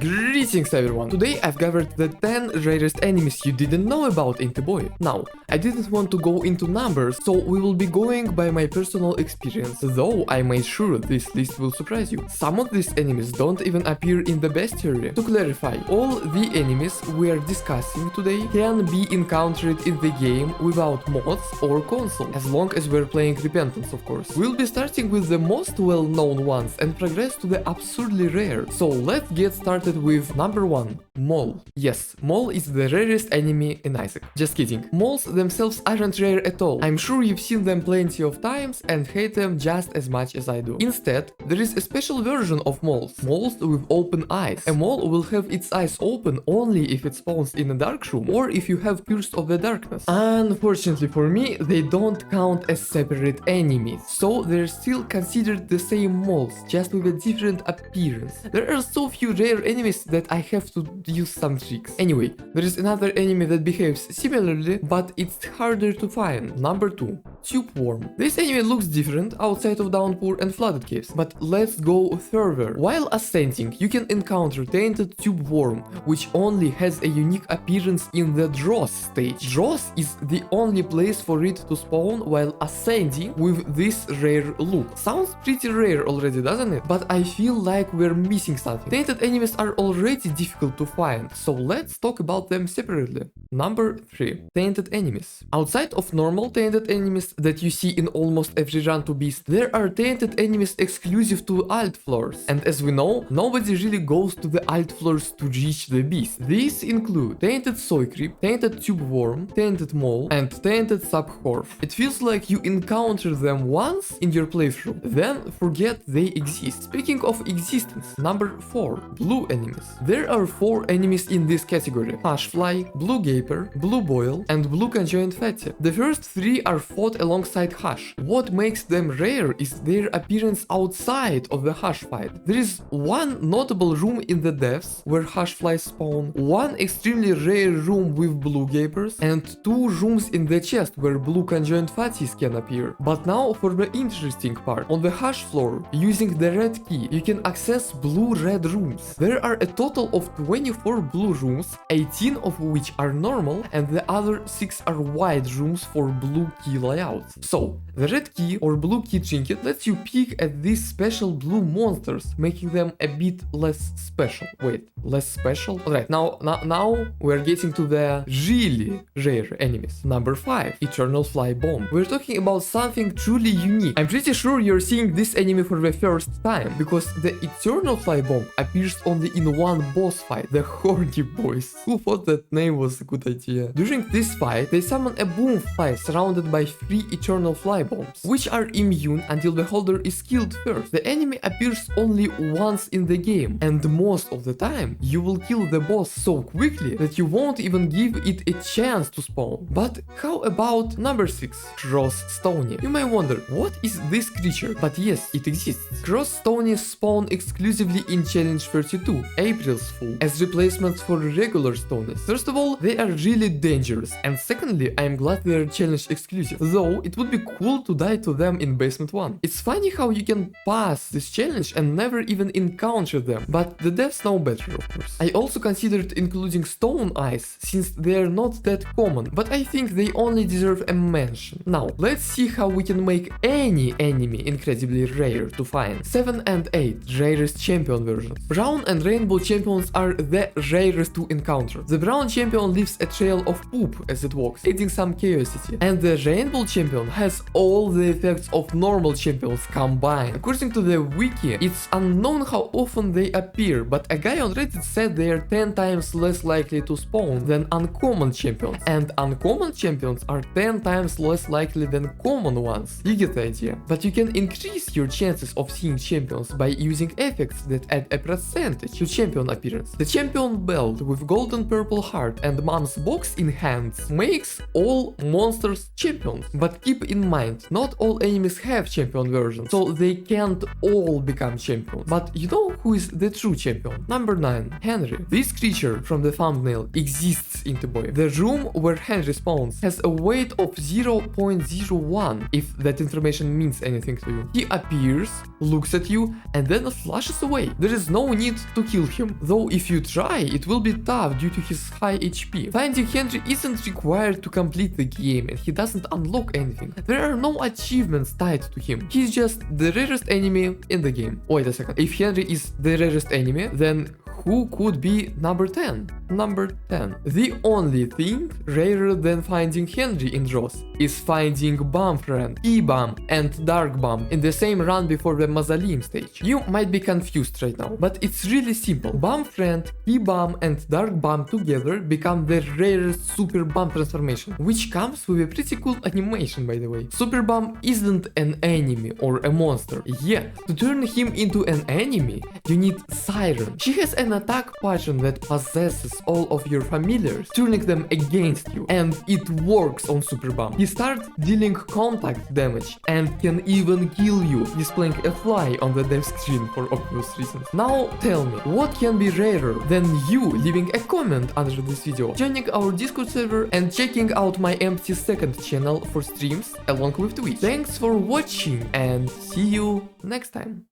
Greetings everyone! Today I've gathered the 10 rarest enemies you didn't know about in Tboi. Now, I didn't want to go into numbers, so we will be going by my personal experience, though I made sure this list will surprise you. Some of these enemies don't even appear in the bestiary. To clarify, all the enemies we are discussing today can be encountered in the game without mods or console, as long as we're playing Repentance, of course. We'll be starting with the most well-known ones and progress to the absurdly rare. So let's get started with number 1, Mole. Yes, Mole is the rarest enemy in Isaac. Just kidding. Moles themselves aren't rare at all. I'm sure you've seen them plenty of times and hate them just as much as I do. Instead, there is a special version of moles. Moles with open eyes. A mole will have its eyes open only if it spawns in a dark room or if you have Curse of the Darkness. Unfortunately for me, they don't count as separate enemies, so they're still considered the same moles, just with a different appearance. There are so few rare enemies that I have to use some tricks. Anyway, there is another enemy that behaves similarly, but it's harder to find. Number 2, Tboi. This enemy looks different outside of Downpour and Flooded Caves, but let's go further. While ascending, you can encounter Tainted Tboi, which only has a unique appearance in the Dross stage. Dross is the only place for it to spawn while ascending with this rare look. Sounds pretty rare already, doesn't it? But I feel like we're missing something. Tainted enemies are already difficult to find, so let's talk about them separately. Number 3, Tainted Enemies. Outside of normal Tainted Enemies that you see in almost every run to Beast, there are Tainted Enemies exclusive to alt floors. And as we know, nobody really goes to the alt floors to reach the Beast. These include Tainted Soy Creep, Tainted Tboi, Tainted Mole, and Tainted Subhorf. It feels like you encounter them once in your playthrough, then forget they exist. Speaking of existence, number 4, Blue Enemies. There are 4 enemies in this category: Hashfly, Blue Gaper, Blue Boil, and Blue Conjoined Fatty. The first 3 are fought alongside Hash. What makes them rare is their appearance outside of the Hash fight. There is one notable room in the depths where Hashflies spawn, one extremely rare room with Blue Gapers, and 2 rooms in the chest where Blue Conjoined Fatties can appear. But now for the interesting part. On the Hash floor, using the red key, you can access blue-red rooms. There are a total of 24 blue rooms, 18 of which are normal, and the other 6 are white rooms for blue key layouts. So, the red key or blue key trinket lets you peek at these special blue monsters, making them a bit less special. Wait, less special? Alright, now we're getting to the really rare enemies. Number 5, Eternal Fly Bomb. We're talking about something truly unique. I'm pretty sure you're seeing this enemy for the first time, because the Eternal Fly Bomb appears only in one boss fight, the Horny Boys. Who thought that name was a good idea? During this fight, they summon a boom fly surrounded by 3 Eternal Fly Bombs, which are immune until the holder is killed first. The enemy appears only once in the game, and most of the time, you will kill the boss so quickly that you won't even give it a chance to spawn. But how about number 6, Cross Stony? You may wonder, what is this creature? But yes, it exists. Cross Stonies spawn exclusively in Challenge 32, April's Fool, as replacements for regular Stoneys. First of all, they are really dangerous, and secondly, I am glad they are Challenge exclusive, though it would be cool to die to them in Basement 1. It's funny how you can pass this challenge and never even encounter them, but the devs know better, of course. I also considered including Stone Eyes, since they are not that common, but I think they only deserve a mention. Now, let's see how we can make any enemy incredibly rare to find. 7 and 8, Rarest Champion versions. Brown and Rainbow Champions are the rarest to encounter. The Brown Champion leaves a trail of poop as it walks, adding some chaosity, and the Rainbow Champion has all the effects of normal champions combined. According to the wiki, it's unknown how often they appear, but a guy on Reddit said they are 10 times less likely to spawn than uncommon champions, and uncommon champions are 10 times less likely than common ones. You get the idea. But you can increase your chances of seeing champions by using effects that add a percentage to champion appearance. The champion champion belt with golden purple heart and mom's box in hands makes all monsters champions. But keep in mind, not all enemies have champion versions, so they can't all become champions. But you know who is the true champion? Number 9, Henry. This creature from the thumbnail exists in Tboi. The room where Henry spawns has a weight of 0.01, if that information means anything to you. He appears, looks at you, and then flashes away. There is no need to kill him, though if you try, it will be tough due to his high HP. Finding Henry isn't required to complete the game, and he doesn't unlock anything. There are no achievements tied to him. He's just the rarest enemy in the game. Wait a second, if Henry is the rarest enemy, then who could be number 10? Number 10. The only thing rarer than finding Henry in Dross is finding Bomb Friend, T-Bomb, and Dark Bomb in the same run before the Mausoleum stage. You might be confused right now, but it's really simple. Bomb Friend, T-Bomb, and Dark Bomb together become the rarest Super Bomb transformation, which comes with a pretty cool animation, by the way. Super Bomb isn't an enemy or a monster. Yeah, to turn him into an enemy, you need Siren. She has an attack pattern that possesses all of your familiars, turning them against you, and it works on Super Bomb. He starts dealing contact damage and can even kill you, displaying a fly on the dev screen for obvious reasons. Now tell me, what can be rarer than you leaving a comment under this video, joining our Discord server, and checking out my empty second channel for streams along with Twitch. Thanks for watching and see you next time.